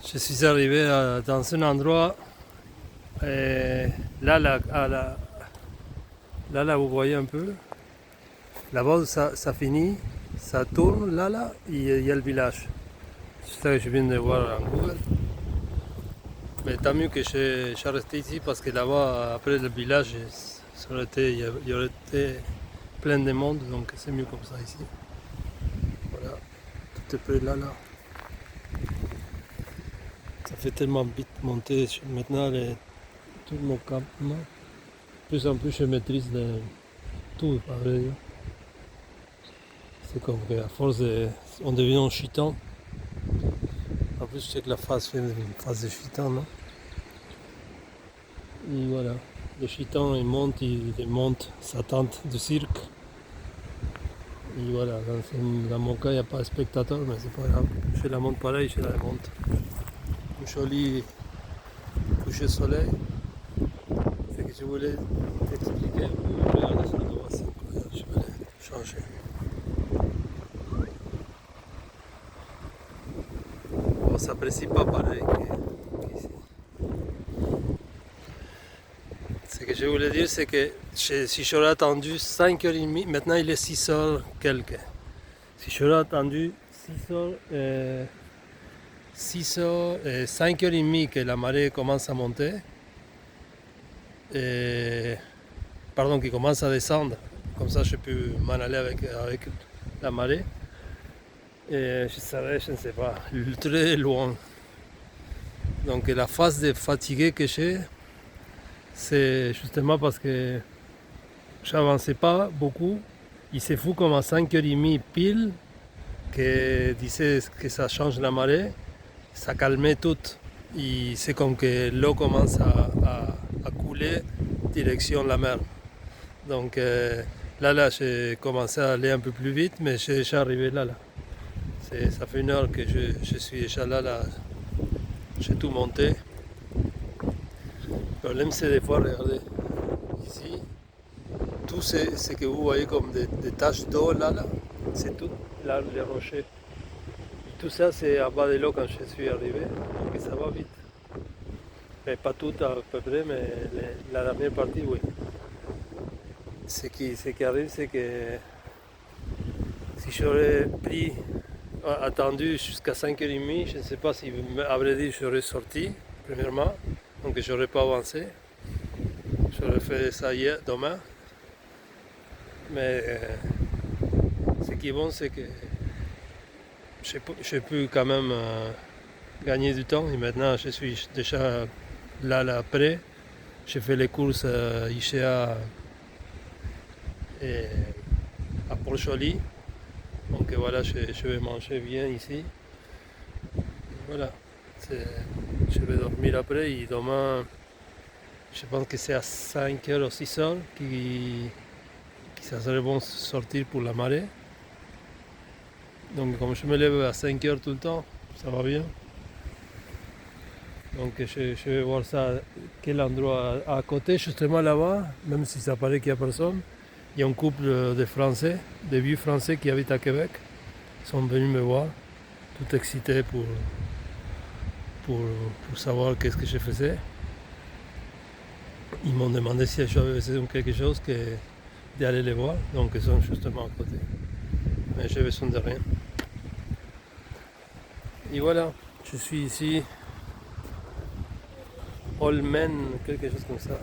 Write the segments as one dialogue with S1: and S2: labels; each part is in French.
S1: Je suis arrivé dans un endroit, là, là, vous voyez un peu, là-bas ça finit, ça tourne, là, il y a le village. C'est ça que je viens de voir en Google. Mais tant mieux que je suis resté ici parce que là-bas, après le village, il y aurait été plein de monde, donc c'est mieux comme ça ici. Voilà, tout est près là. Ça fait tellement vite monter maintenant tout mon campement. De plus en plus, je maîtrise tout, à vrai dire. C'est comme qu'à force on devient un chitan. En plus, je sais que la phase fait une phase de chitan, non? Et voilà, le chitan il monte sa tente de cirque. Et voilà, dans mon cas, il n'y a pas de spectateur, mais c'est pas grave. Je la monte pareil, je la monte. Un joli coucher de soleil. C'est que je voulais t'expliquer. Regardez ça devant, c'est incroyable. Je vais aller changer. Bon, ça s'apprécie pas pareil qu'ici. Ce que je voulais dire, c'est que si j'aurais attendu 5h30, maintenant il est 6h quelques. Si j'aurais attendu 5h30 que la marée commence à monter, pardon, qui commence à descendre, comme ça je peux m'en aller avec la marée, et je serais, je ne sais pas, très loin. Donc la phase de fatigué que j'ai, c'est justement parce que j'avançais pas beaucoup. Il s'est fou comme à 5h30 pile, que disait que ça change la marée, ça calmait tout. Et c'est comme que l'eau commence à couler direction la mer. Donc là, j'ai commencé à aller un peu plus vite, mais j'ai déjà arrivé là. Ça fait une heure que je suis déjà là, j'ai tout monté. Le problème, c'est des fois, regardez, ici, tout ce que vous voyez comme des taches d'eau là, c'est tout là, les rochers. Tout ça, c'est en bas de l'eau quand je suis arrivé, donc ça va vite. Mais pas tout à peu près, mais la dernière partie, oui. Ce qui arrive, c'est que si j'aurais attendu jusqu'à 5h30, je ne sais pas si, à vrai dire, j'aurais sorti, premièrement, donc je n'aurais pas avancé. J'aurais fait ça demain. Mais ce qui est bon, c'est que j'ai pu quand même gagner du temps. Et maintenant, je suis déjà là près. J'ai fait les courses ICA et à Port-Joli. Donc voilà, je vais manger bien ici. Voilà. Je vais dormir après et demain, je pense que c'est à 5h ou 6h que ça serait bon sortir pour la marée. Donc comme je me lève à 5h tout le temps, ça va bien. Donc je vais voir ça, quel endroit à côté, justement là-bas, même si ça paraît qu'il n'y a personne. Il y a un couple de Français, de vieux Français qui habitent à Québec. Ils sont venus me voir, tout excités pour savoir qu'est-ce que je faisais. Ils m'ont demandé si j'avais besoin de quelque chose d'aller les voir, donc ils sont justement à côté. Mais j'ai besoin de rien. Et voilà, je suis ici, Holmen, quelque chose comme ça.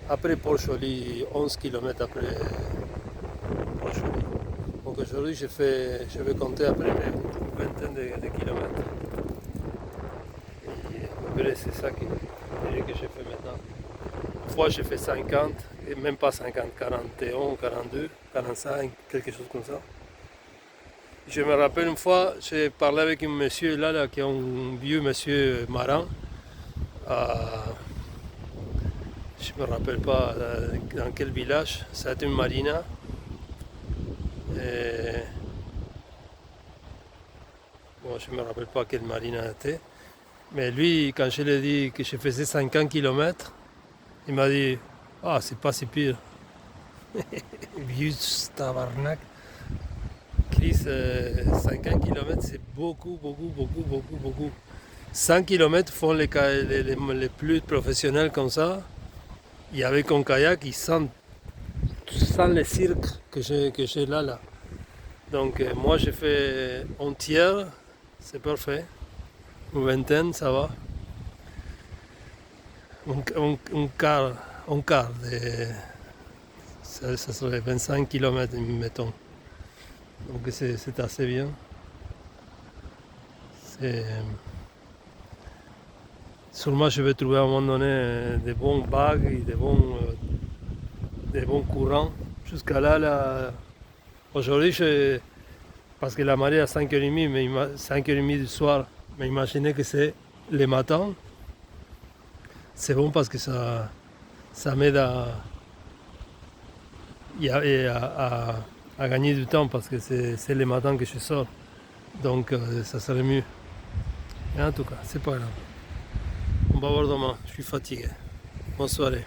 S1: Après Port-Joli, 11 km après Port-Joli. Donc aujourd'hui, je vais compter après une vingtaine de kilomètres. Et à peu près, c'est ça que j'ai fait maintenant. Une fois, j'ai fait 50, et même pas 50, 41, 42, 45, quelque chose comme ça. Je me rappelle une fois, j'ai parlé avec un monsieur là qui est un vieux monsieur marin. Je ne me rappelle pas dans quel village, c'était une marina. Et, bon, je ne me rappelle pas quelle marina était. Mais lui, quand je lui ai dit que je faisais 50 km, il m'a dit ah, c'est pas si pire. Vieux tabarnak. Chris, 50 km, c'est beaucoup. 100 km font les plus professionnels comme ça. Et avec un kayak, sans les cirques que j'ai là. Donc moi j'ai fait un tiers, c'est parfait. Une vingtaine, ça va. Un quart ça serait 25 km, mettons. Donc c'est assez bien. Sûrement je vais trouver à un moment donné des bons bagues et des bons courants. Jusqu'à là, aujourd'hui, parce que la marée est à 5h30, 5h30 du soir, mais imaginez que c'est le matin. C'est bon parce que ça m'aide à gagner du temps parce que c'est le matin que je sors. Donc ça serait mieux. Et en tout cas, c'est pas grave. On va voir demain, je suis fatigué. Bonne soirée.